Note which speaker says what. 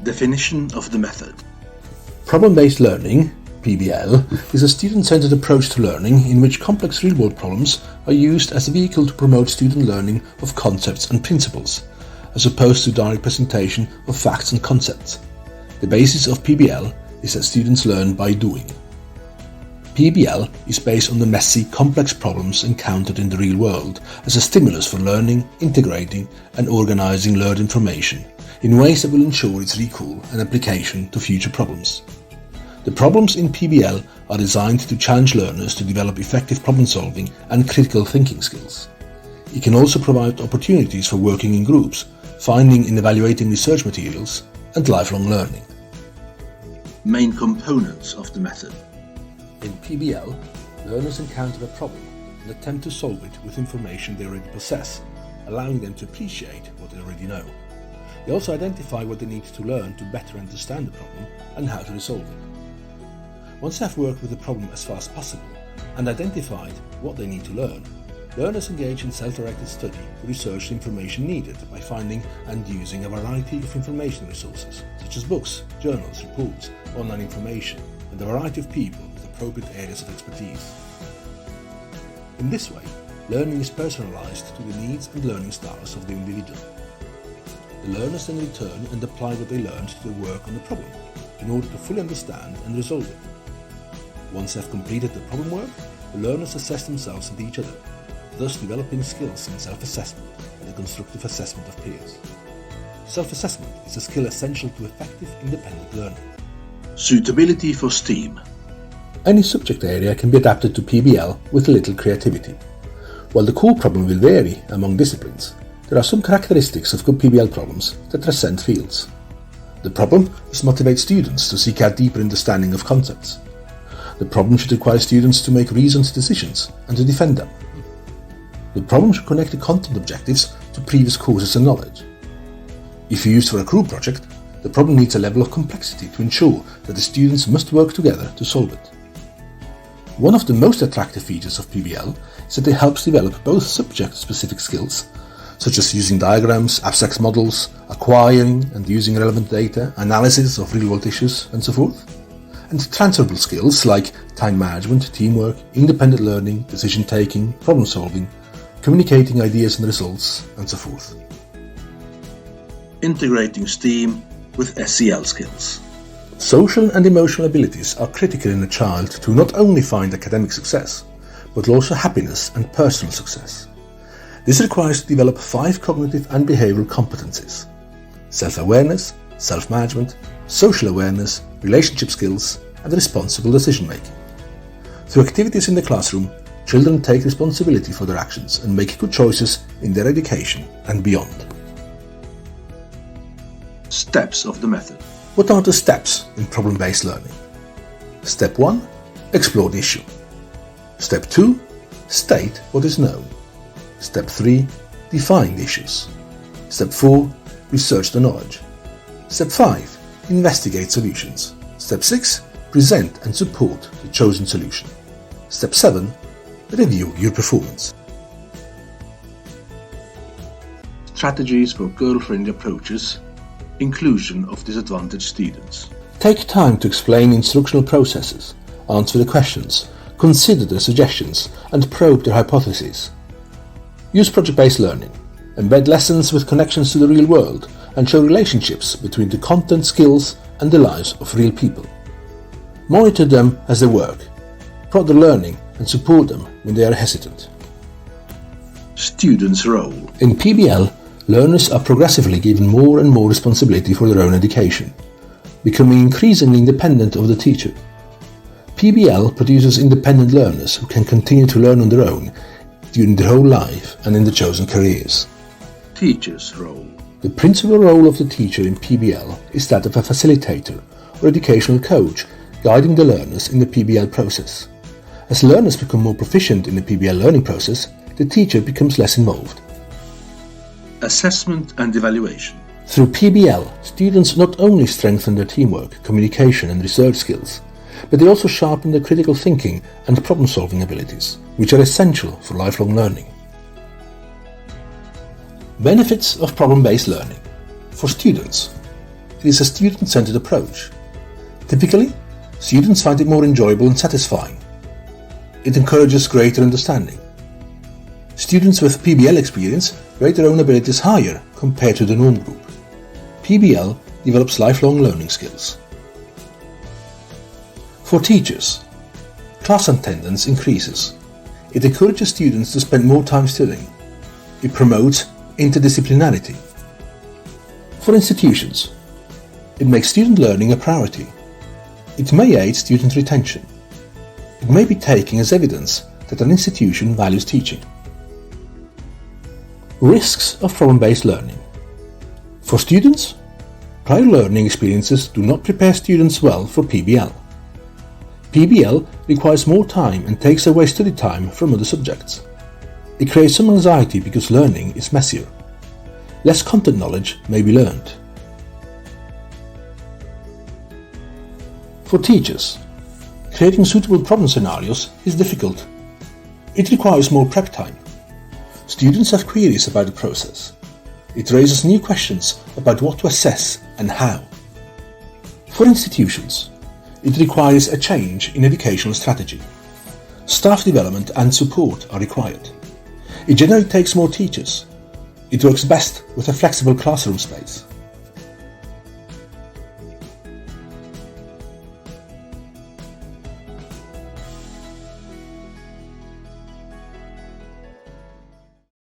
Speaker 1: Definition of the method.
Speaker 2: Problem-based learning, PBL, is a student-centered approach to learning in which complex real-world problems are used as a vehicle to promote student learning of concepts and principles, as opposed to direct presentation of facts and concepts. The basis of PBL is that students learn by doing. PBL is based on the messy, complex problems encountered in the real world as a stimulus for learning, integrating and organizing learned information in ways that will ensure its recall and application to future problems. The problems in PBL are designed to challenge learners to develop effective problem-solving and critical thinking skills. It can also provide opportunities for working in groups, finding and evaluating research materials, and lifelong learning.
Speaker 1: Main components of the method.
Speaker 2: In PBL, learners encounter a problem and attempt to solve it with information they already possess, allowing them to appreciate what they already know. They also identify what they need to learn to better understand the problem and how to resolve it. Once they have worked with the problem as far as possible and identified what they need to learn, learners engage in self-directed study to research the information needed by finding and using a variety of information resources, such as books, journals, reports, online information, and a variety of people with appropriate areas of expertise. In this way, learning is personalized to the needs and learning styles of the individual. The learners then return and apply what they learned to their work on the problem in order to fully understand and resolve it. Once they have completed the problem work, the learners assess themselves and each other, thus developing skills in self-assessment and the constructive assessment of peers. Self-assessment is a skill essential to effective independent learning.
Speaker 1: Suitability for STEAM.
Speaker 2: Any subject area can be adapted to PBL with little creativity. While the core problem will vary among disciplines, there are some characteristics of good PBL problems that transcend fields. The problem is to motivate students to seek out deeper understanding of concepts. The problem should require students to make reasoned decisions and to defend them. The problem should connect the content objectives to previous courses and knowledge. If used for a group project, the problem needs a level of complexity to ensure that the students must work together to solve it. One of the most attractive features of PBL is that it helps develop both subject-specific skills, such as using diagrams, abstract models, acquiring and using relevant data, analysis of real-world issues, and so forth, and transferable skills like time management, teamwork, independent learning, decision-taking, problem-solving, communicating ideas and results, and so forth.
Speaker 1: Integrating STEAM with SEL skills.
Speaker 2: Social and emotional abilities are critical in a child to not only find academic success, but also happiness and personal success. This requires to develop 5 cognitive and behavioral competencies: self-awareness, self-management, social awareness, relationship skills, and responsible decision-making. Through activities in the classroom, children take responsibility for their actions and make good choices in their education and beyond.
Speaker 1: Steps of the method.
Speaker 2: What are the steps in problem-based learning? Step 1. Explore the issue. Step 2. State what is known. Step 3. Define the issues. Step 4. Research the knowledge. Step 5. Investigate solutions. Step 6. Present and support the chosen solution. Step 7. Review your performance.
Speaker 1: Strategies for girl-friendly approaches. Inclusion of disadvantaged students.
Speaker 2: Take time to explain instructional processes, answer the questions, consider the suggestions, and probe their hypotheses. Use project-based learning. Embed lessons with connections to the real world and show relationships between the content, skills, and the lives of real people. Monitor them as they work, prod their learning, and support them when they are hesitant.
Speaker 1: Students' role.
Speaker 2: In PBL, learners are progressively given more and more responsibility for their own education, becoming increasingly independent of the teacher. PBL produces independent learners who can continue to learn on their own during their whole life and in their chosen careers.
Speaker 1: Teacher's role.
Speaker 2: The principal role of the teacher in PBL is that of a facilitator or educational coach guiding the learners in the PBL process. As learners become more proficient in the PBL learning process, the teacher becomes less involved.
Speaker 1: Assessment and evaluation.
Speaker 2: Through PBL, students not only strengthen their teamwork, communication and research skills, but they also sharpen their critical thinking and problem-solving abilities, which are essential for lifelong learning. Benefits of problem-based learning. For students, it is a student-centered approach. Typically, students find it more enjoyable and satisfying. It encourages greater understanding. Students with PBL experience rate their own abilities higher compared to the norm group. PBL develops lifelong learning skills. For teachers, class attendance increases. It encourages students to spend more time studying. It promotes interdisciplinarity. For institutions, it makes student learning a priority. It may aid student retention. It may be taken as evidence that an institution values teaching. Risks of problem-based learning. For students, prior learning experiences do not prepare students well for PBL. PBL requires more time and takes away study time from other subjects. It creates some anxiety because learning is messier. Less content knowledge may be learned. For teachers, creating suitable problem scenarios is difficult. It requires more prep time. Students have queries about the process. It raises new questions about what to assess and how. For institutions, it requires a change in educational strategy. Staff development and support are required. It generally takes more teachers. It works best with a flexible classroom space.